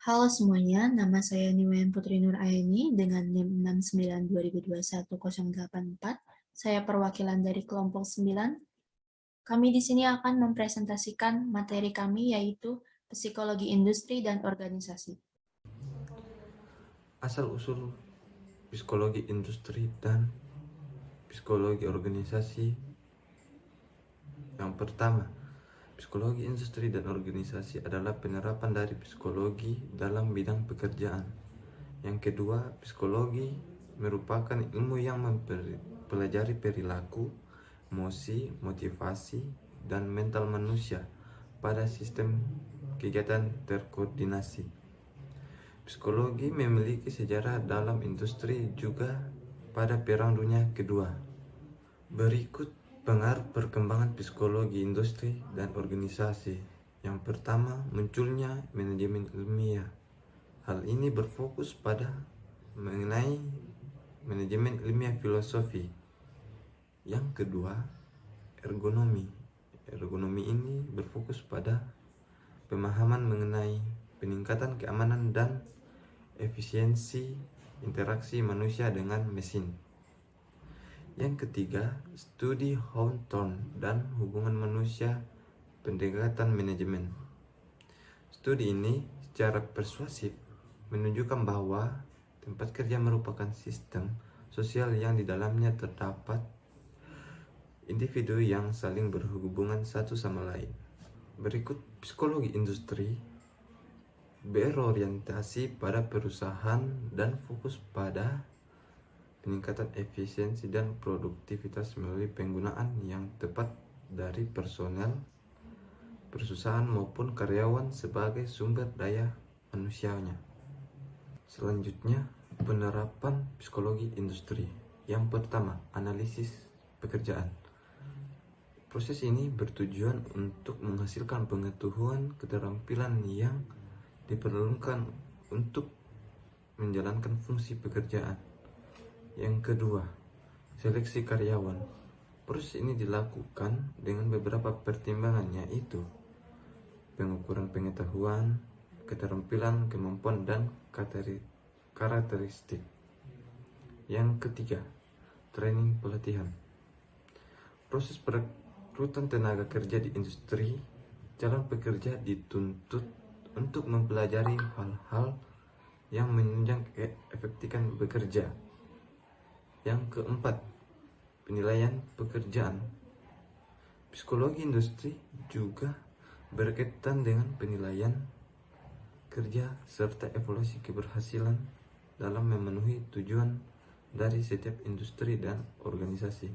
Halo semuanya, nama saya Niwayan Putri Nur Aini dengan NIM 6920210884. Saya perwakilan dari kelompok 9. Kami di sini akan mempresentasikan materi kami yaitu psikologi industri dan organisasi. Asal-usul psikologi industri dan psikologi organisasi. Yang pertama, psikologi industri dan organisasi adalah penerapan dari psikologi dalam bidang pekerjaan. Yang kedua, psikologi merupakan ilmu yang mempelajari perilaku, emosi, motivasi, dan mental manusia pada sistem kegiatan terkoordinasi. Psikologi memiliki sejarah dalam industri juga pada Perang Dunia Kedua. Berikut pengaruh perkembangan psikologi industri dan organisasi. Yang pertama, munculnya manajemen ilmiah. Hal ini berfokus pada mengenai manajemen ilmiah filosofi. Yang kedua, ergonomi. Ergonomi ini berfokus pada pemahaman mengenai peningkatan keamanan dan efisiensi interaksi manusia dengan mesin. Yang ketiga, studi Hawthorne dan hubungan manusia pendekatan manajemen. Studi ini secara persuasif menunjukkan bahwa tempat kerja merupakan sistem sosial yang di dalamnya terdapat individu yang saling berhubungan satu sama lain. Berikut psikologi industri berorientasi pada perusahaan dan fokus pada peningkatan efisiensi dan produktivitas melalui penggunaan yang tepat dari personel, perusahaan maupun karyawan sebagai sumber daya manusianya. Selanjutnya, penerapan psikologi industri. Yang pertama, analisis pekerjaan. Proses ini bertujuan untuk menghasilkan pengetahuan keterampilan yang diperlukan untuk menjalankan fungsi pekerjaan. Yang kedua, seleksi karyawan. Proses ini dilakukan dengan beberapa pertimbangan, yaitu pengukuran pengetahuan, keterampilan, kemampuan, dan karakteristik. Yang ketiga, training pelatihan. Proses perekrutan tenaga kerja di industri, calon pekerja dituntut untuk mempelajari hal-hal yang menunjang keefektifan bekerja. Yang keempat, penilaian pekerjaan. Psikologi industri juga berkaitan dengan penilaian kerja serta evaluasi keberhasilan dalam memenuhi tujuan dari setiap industri dan organisasi.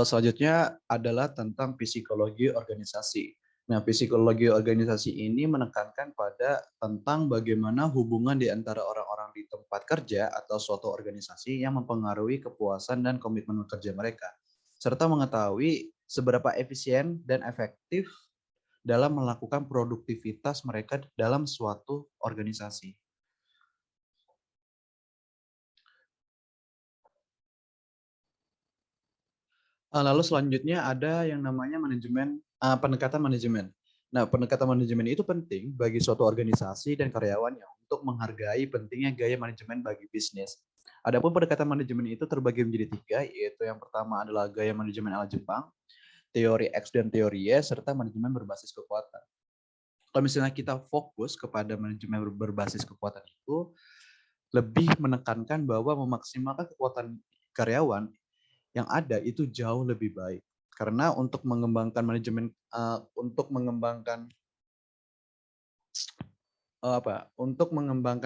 Selanjutnya adalah tentang psikologi organisasi. Nah, psikologi organisasi ini menekankan pada tentang bagaimana hubungan di antara orang-orang di tempat kerja atau suatu organisasi yang mempengaruhi kepuasan dan komitmen kerja mereka, serta mengetahui seberapa efisien dan efektif dalam melakukan produktivitas mereka dalam suatu organisasi. Lalu selanjutnya ada yang namanya pendekatan manajemen. Nah, pendekatan manajemen itu penting bagi suatu organisasi dan karyawannya untuk menghargai pentingnya gaya manajemen bagi bisnis. Adapun pendekatan manajemen itu terbagi menjadi tiga, yaitu yang pertama adalah gaya manajemen ala Jepang, teori X dan teori Y, serta manajemen berbasis kekuatan. Kalau misalnya kita fokus kepada manajemen berbasis kekuatan itu, lebih menekankan bahwa memaksimalkan kekuatan karyawan yang ada itu jauh lebih baik. Karena untuk mengembangkan manajemen, untuk mengembangkan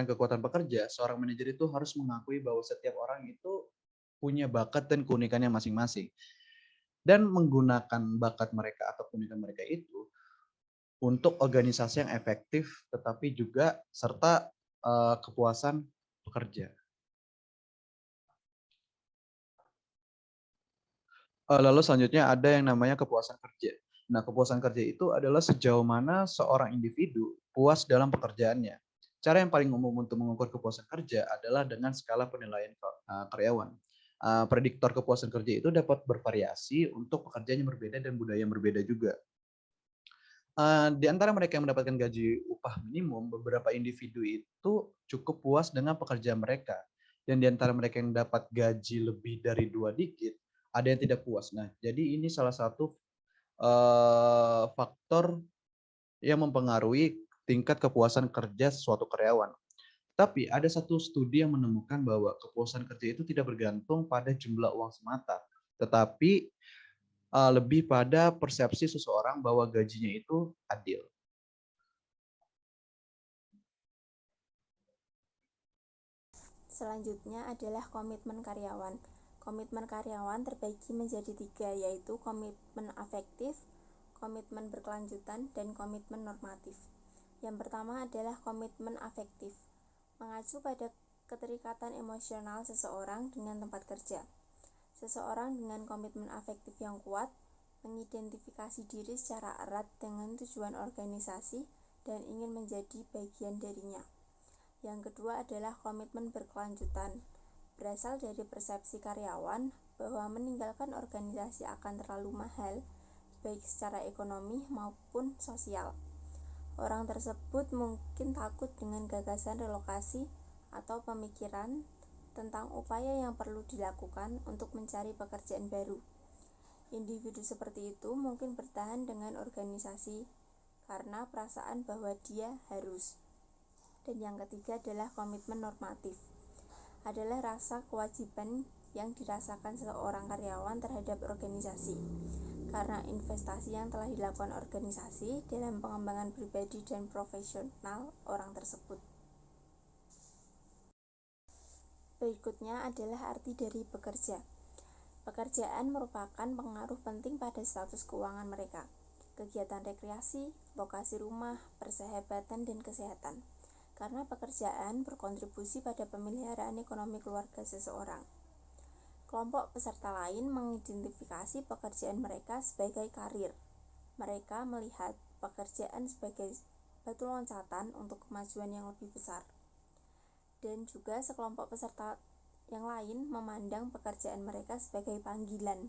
kekuatan pekerja, seorang manajer itu harus mengakui bahwa setiap orang itu punya bakat dan keunikannya masing-masing. Dan menggunakan bakat mereka atau keunikan mereka itu untuk organisasi yang efektif, tetapi juga serta kepuasan pekerja. Lalu selanjutnya ada yang namanya kepuasan kerja. Nah, kepuasan kerja itu adalah sejauh mana seorang individu puas dalam pekerjaannya. Cara yang paling umum untuk mengukur kepuasan kerja adalah dengan skala penilaian karyawan. Prediktor kepuasan kerja itu dapat bervariasi untuk pekerjaan yang berbeda dan budaya yang berbeda juga. Di antara mereka yang mendapatkan gaji upah minimum, beberapa individu itu cukup puas dengan pekerjaan mereka. Dan di antara mereka yang dapat gaji lebih dari 2 digit, ada yang tidak puas. Nah, jadi ini salah satu faktor yang mempengaruhi tingkat kepuasan kerja suatu karyawan. Tapi ada satu studi yang menemukan bahwa kepuasan kerja itu tidak bergantung pada jumlah uang semata, tetapi lebih pada persepsi seseorang bahwa gajinya itu adil. Selanjutnya adalah komitmen karyawan. Komitmen karyawan terbagi menjadi 3, yaitu komitmen afektif, komitmen berkelanjutan, dan komitmen normatif. Yang pertama adalah komitmen afektif, mengacu pada keterikatan emosional seseorang dengan tempat kerja. Seseorang dengan komitmen afektif yang kuat mengidentifikasi diri secara erat dengan tujuan organisasi dan ingin menjadi bagian darinya. Yang kedua adalah komitmen berkelanjutan, berasal dari persepsi karyawan bahwa meninggalkan organisasi akan terlalu mahal, baik secara ekonomi maupun sosial. Orang tersebut mungkin takut dengan gagasan relokasi atau pemikiran tentang upaya yang perlu dilakukan untuk mencari pekerjaan baru. Individu seperti itu mungkin bertahan dengan organisasi karena perasaan bahwa dia harus. Dan yang ketiga adalah komitmen normatif, adalah rasa kewajiban yang dirasakan seorang karyawan terhadap organisasi karena investasi yang telah dilakukan organisasi dalam pengembangan pribadi dan profesional orang tersebut. Berikutnya adalah arti dari bekerja. Pekerjaan merupakan pengaruh penting pada status keuangan mereka, kegiatan rekreasi, lokasi rumah, persahabatan, dan kesehatan. Karena pekerjaan berkontribusi pada pemeliharaan ekonomi keluarga seseorang. Kelompok peserta lain mengidentifikasi pekerjaan mereka sebagai karir. Mereka melihat pekerjaan sebagai batu loncatan untuk kemajuan yang lebih besar. Dan juga sekelompok peserta yang lain memandang pekerjaan mereka sebagai panggilan.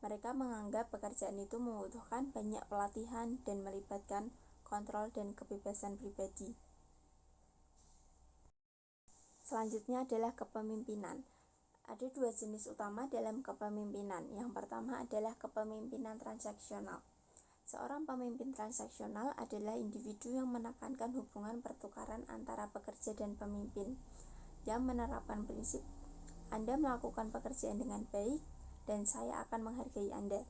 Mereka menganggap pekerjaan itu membutuhkan banyak pelatihan dan melibatkan kontrol dan kebebasan pribadi. Selanjutnya adalah kepemimpinan. Ada 2 jenis utama dalam kepemimpinan. Yang pertama adalah kepemimpinan transaksional. Seorang pemimpin transaksional adalah individu yang menekankan hubungan pertukaran antara pekerja dan pemimpin, yang menerapkan prinsip Anda melakukan pekerjaan dengan baik dan saya akan menghargai Anda.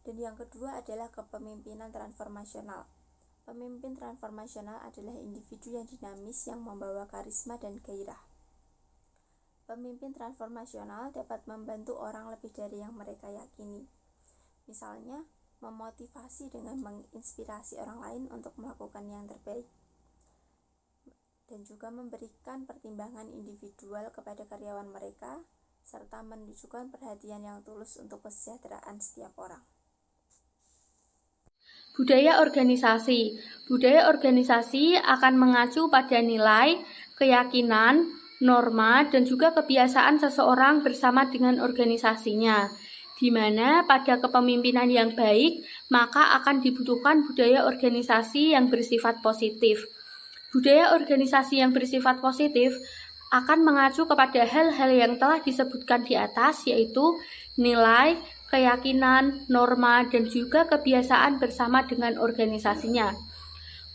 Dan yang kedua adalah kepemimpinan transformasional. Pemimpin transformasional adalah individu yang dinamis yang membawa karisma dan gairah. Pemimpin transformasional dapat membantu orang lebih dari yang mereka yakini. Misalnya, memotivasi dengan menginspirasi orang lain untuk melakukan yang terbaik, dan juga memberikan pertimbangan individual kepada karyawan mereka, serta menunjukkan perhatian yang tulus untuk kesejahteraan setiap orang. Budaya organisasi. Budaya organisasi akan mengacu pada nilai, keyakinan, norma, dan juga kebiasaan seseorang bersama dengan organisasinya, di mana pada kepemimpinan yang baik, maka akan dibutuhkan budaya organisasi yang bersifat positif. Budaya organisasi yang bersifat positif akan mengacu kepada hal-hal yang telah disebutkan di atas, yaitu nilai, keyakinan, norma, dan juga kebiasaan bersama dengan organisasinya.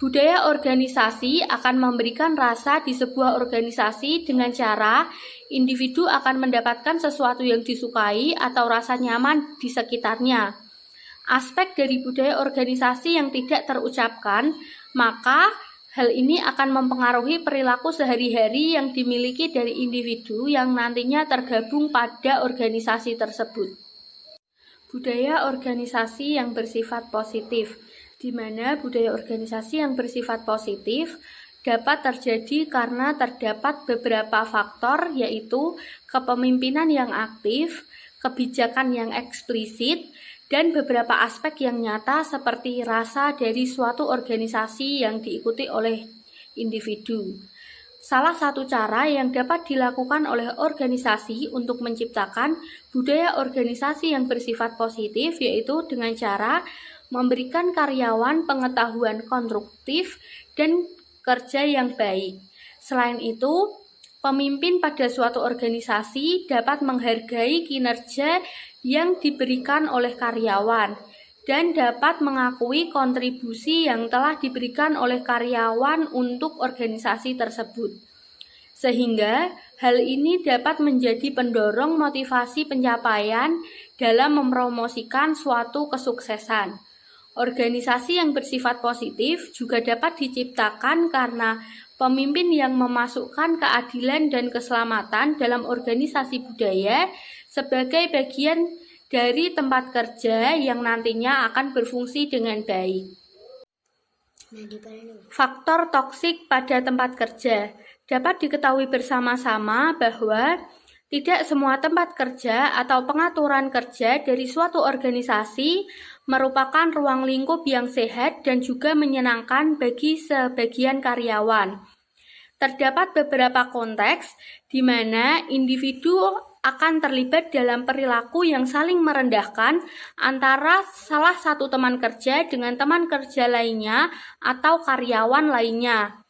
Budaya organisasi akan memberikan rasa di sebuah organisasi dengan cara individu akan mendapatkan sesuatu yang disukai atau rasa nyaman di sekitarnya. Aspek dari budaya organisasi yang tidak terucapkan, maka hal ini akan mempengaruhi perilaku sehari-hari yang dimiliki dari individu yang nantinya tergabung pada organisasi tersebut. Budaya organisasi yang bersifat positif, di mana budaya organisasi yang bersifat positif dapat terjadi karena terdapat beberapa faktor, yaitu kepemimpinan yang aktif, kebijakan yang eksplisit, dan beberapa aspek yang nyata seperti rasa dari suatu organisasi yang diikuti oleh individu. Salah satu cara yang dapat dilakukan oleh organisasi untuk menciptakan budaya organisasi yang bersifat positif yaitu dengan cara memberikan karyawan pengetahuan konstruktif dan kerja yang baik. Selain itu, pemimpin pada suatu organisasi dapat menghargai kinerja yang diberikan oleh karyawan dan dapat mengakui kontribusi yang telah diberikan oleh karyawan untuk organisasi tersebut. Sehingga hal ini dapat menjadi pendorong motivasi pencapaian dalam mempromosikan suatu kesuksesan. Organisasi yang bersifat positif juga dapat diciptakan karena pemimpin yang memasukkan keadilan dan keselamatan dalam organisasi budaya sebagai bagian dari tempat kerja yang nantinya akan berfungsi dengan baik. Faktor toksik pada tempat kerja. Dapat diketahui bersama-sama bahwa tidak semua tempat kerja atau pengaturan kerja dari suatu organisasi merupakan ruang lingkup yang sehat dan juga menyenangkan bagi sebagian karyawan. Terdapat beberapa konteks di mana individu akan terlibat dalam perilaku yang saling merendahkan antara salah satu teman kerja dengan teman kerja lainnya atau karyawan lainnya.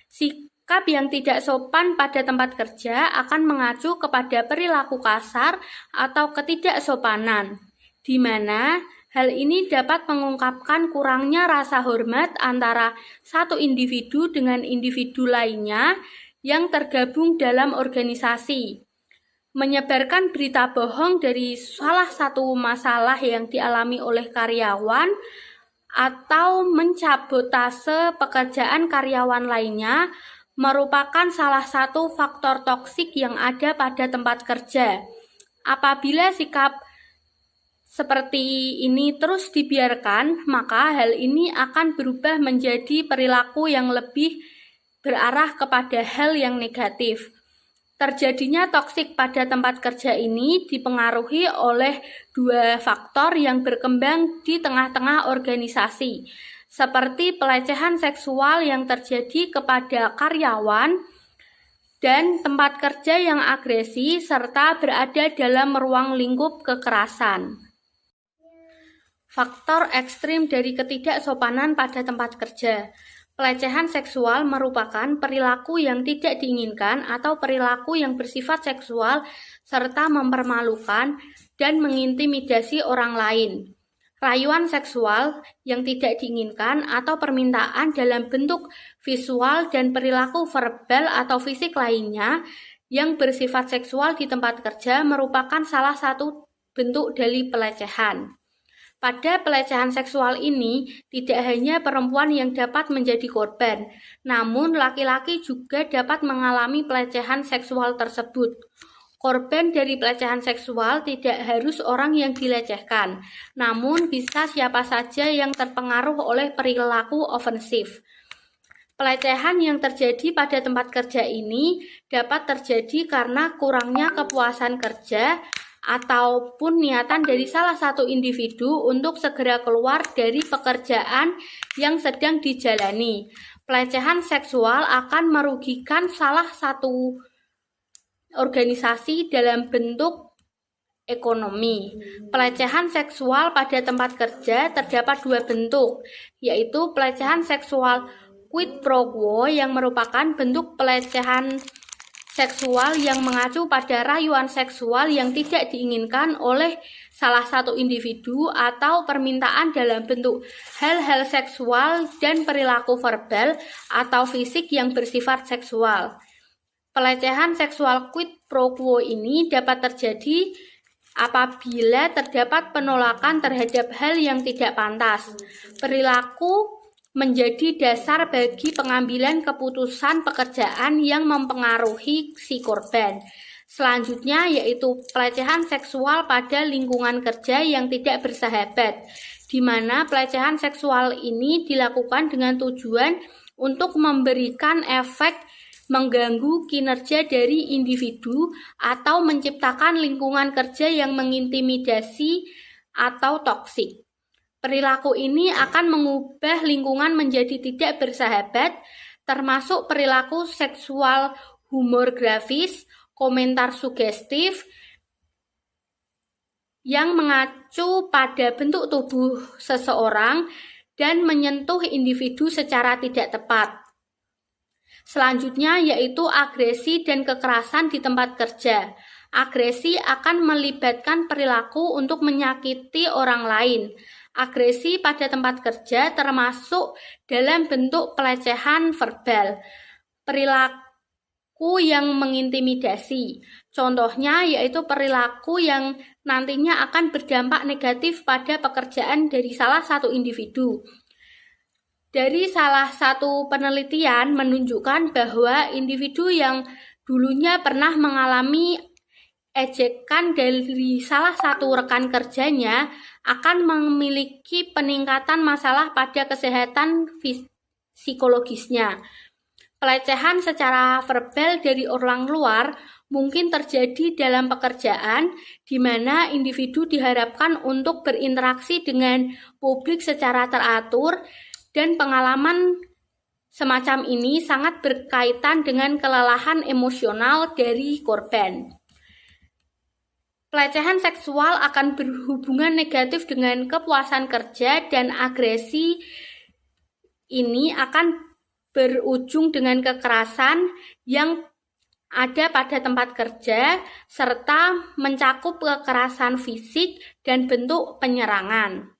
Sikap yang tidak sopan pada tempat kerja akan mengacu kepada perilaku kasar atau ketidaksopanan, di mana hal ini dapat mengungkapkan kurangnya rasa hormat antara satu individu dengan individu lainnya yang tergabung dalam organisasi. Menyebarkan berita bohong dari salah satu masalah yang dialami oleh karyawan atau mencabotase pekerjaan karyawan lainnya merupakan salah satu faktor toksik yang ada pada tempat kerja. Apabila sikap seperti ini terus dibiarkan, maka hal ini akan berubah menjadi perilaku yang lebih berarah kepada hal yang negatif. Terjadinya toksik pada tempat kerja ini dipengaruhi oleh dua faktor yang berkembang di tengah-tengah organisasi, seperti pelecehan seksual yang terjadi kepada karyawan dan tempat kerja yang agresi serta berada dalam ruang lingkup kekerasan. Faktor ekstrim dari ketidaksopanan pada tempat kerja. Pelecehan seksual merupakan perilaku yang tidak diinginkan atau perilaku yang bersifat seksual serta mempermalukan dan mengintimidasi orang lain. Rayuan seksual yang tidak diinginkan atau permintaan dalam bentuk visual dan perilaku verbal atau fisik lainnya yang bersifat seksual di tempat kerja merupakan salah satu bentuk dari pelecehan. Pada pelecehan seksual ini, tidak hanya perempuan yang dapat menjadi korban, namun laki-laki juga dapat mengalami pelecehan seksual tersebut. Korban dari pelecehan seksual tidak harus orang yang dilecehkan, namun bisa siapa saja yang terpengaruh oleh perilaku ofensif. Pelecehan yang terjadi pada tempat kerja ini dapat terjadi karena kurangnya kepuasan kerja ataupun niatan dari salah satu individu untuk segera keluar dari pekerjaan yang sedang dijalani. Pelecehan seksual akan merugikan salah satu organisasi dalam bentuk ekonomi. Pelecehan seksual pada tempat kerja terdapat dua bentuk, yaitu pelecehan seksual quid pro quo yang merupakan bentuk pelecehan seksual yang mengacu pada rayuan seksual yang tidak diinginkan oleh salah satu individu atau permintaan dalam bentuk hal-hal seksual dan perilaku verbal atau fisik yang bersifat seksual. Pelecehan seksual quid pro quo ini dapat terjadi apabila terdapat penolakan terhadap hal yang tidak pantas. Perilaku menjadi dasar bagi pengambilan keputusan pekerjaan yang mempengaruhi si korban. Selanjutnya yaitu pelecehan seksual pada lingkungan kerja yang tidak bersahabat, di mana pelecehan seksual ini dilakukan dengan tujuan untuk memberikan efek mengganggu kinerja dari individu atau menciptakan lingkungan kerja yang mengintimidasi atau toksik. Perilaku ini akan mengubah lingkungan menjadi tidak bersahabat, termasuk perilaku seksual humor grafis, komentar sugestif, yang mengacu pada bentuk tubuh seseorang dan menyentuh individu secara tidak tepat. Selanjutnya yaitu agresi dan kekerasan di tempat kerja. Agresi akan melibatkan perilaku untuk menyakiti orang lain. Agresi pada tempat kerja termasuk dalam bentuk pelecehan verbal, perilaku yang mengintimidasi. Contohnya yaitu perilaku yang nantinya akan berdampak negatif pada pekerjaan dari salah satu individu. Dari salah satu penelitian menunjukkan bahwa individu yang dulunya pernah mengalami ejekan dari salah satu rekan kerjanya akan memiliki peningkatan masalah pada kesehatan psikologisnya. Pelecehan secara verbal dari orang luar mungkin terjadi dalam pekerjaan di mana individu diharapkan untuk berinteraksi dengan publik secara teratur, dan pengalaman semacam ini sangat berkaitan dengan kelelahan emosional dari korban. Pelecehan seksual akan berhubungan negatif dengan kepuasan kerja, dan agresi ini akan berujung dengan kekerasan yang ada pada tempat kerja serta mencakup kekerasan fisik dan bentuk penyerangan.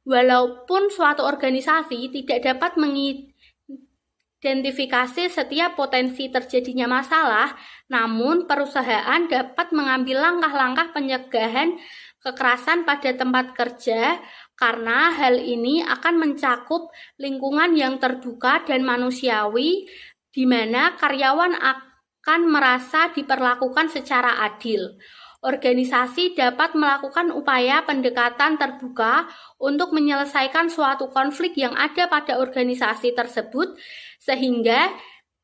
Walaupun suatu organisasi tidak dapat mengidentifikasi setiap potensi terjadinya masalah, namun perusahaan dapat mengambil langkah-langkah pencegahan kekerasan pada tempat kerja karena hal ini akan mencakup lingkungan yang terbuka dan manusiawi di mana karyawan akan merasa diperlakukan secara adil. Organisasi dapat melakukan upaya pendekatan terbuka untuk menyelesaikan suatu konflik yang ada pada organisasi tersebut, sehingga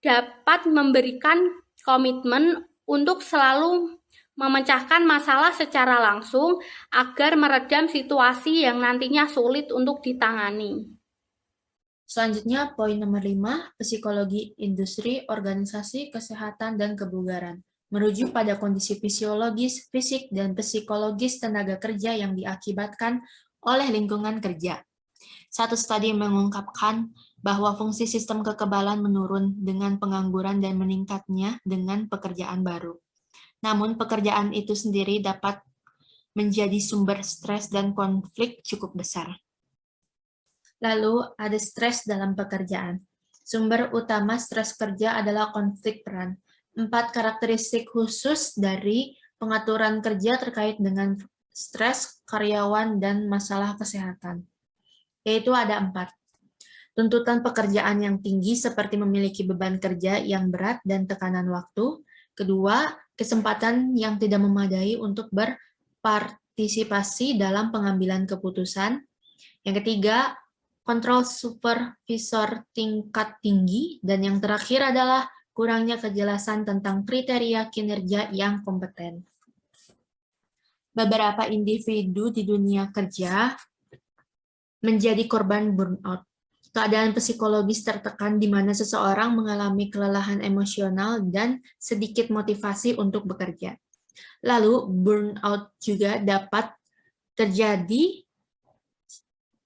dapat memberikan komitmen untuk selalu memecahkan masalah secara langsung agar meredam situasi yang nantinya sulit untuk ditangani. Selanjutnya, poin nomor 5, psikologi industri, organisasi, kesehatan, dan kebugaran. Merujuk pada kondisi fisiologis, fisik, dan psikologis tenaga kerja yang diakibatkan oleh lingkungan kerja. Satu studi mengungkapkan bahwa fungsi sistem kekebalan menurun dengan pengangguran dan meningkatnya dengan pekerjaan baru. Namun, pekerjaan itu sendiri dapat menjadi sumber stres dan konflik cukup besar. Lalu, ada stres dalam pekerjaan. Sumber utama stres kerja adalah konflik peran. 4 karakteristik khusus dari pengaturan kerja terkait dengan stres karyawan dan masalah kesehatan. Yaitu ada 4. Tuntutan pekerjaan yang tinggi seperti memiliki beban kerja yang berat dan tekanan waktu. Kedua, kesempatan yang tidak memadai untuk berpartisipasi dalam pengambilan keputusan. Yang ketiga, kontrol supervisor tingkat tinggi. Dan yang terakhir adalah kurangnya kejelasan tentang kriteria kinerja yang kompeten. Beberapa individu di dunia kerja menjadi korban burnout. Keadaan psikologis tertekan di mana seseorang mengalami kelelahan emosional dan sedikit motivasi untuk bekerja. Lalu, burnout juga dapat terjadi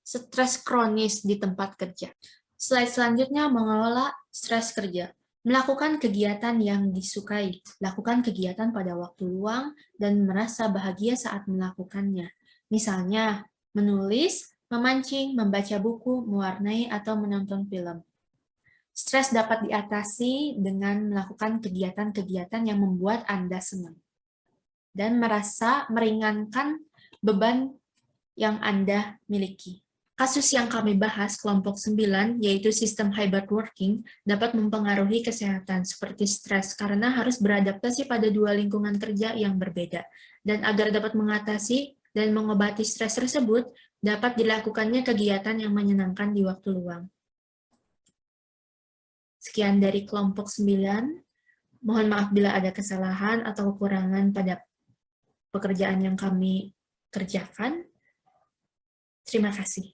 stres kronis di tempat kerja. Slide selanjutnya mengelola stres kerja. Melakukan kegiatan yang disukai, lakukan kegiatan pada waktu luang, dan merasa bahagia saat melakukannya. Misalnya, menulis, memancing, membaca buku, mewarnai, atau menonton film. Stres dapat diatasi dengan melakukan kegiatan-kegiatan yang membuat Anda senang, dan merasa meringankan beban yang Anda miliki. Kasus yang kami bahas, kelompok 9, yaitu sistem hybrid working, dapat mempengaruhi kesehatan seperti stres karena harus beradaptasi pada 2 lingkungan kerja yang berbeda. Dan agar dapat mengatasi dan mengobati stres tersebut, dapat dilakukannya kegiatan yang menyenangkan di waktu luang. Sekian dari kelompok 9. Mohon maaf bila ada kesalahan atau kekurangan pada pekerjaan yang kami kerjakan. Terima kasih.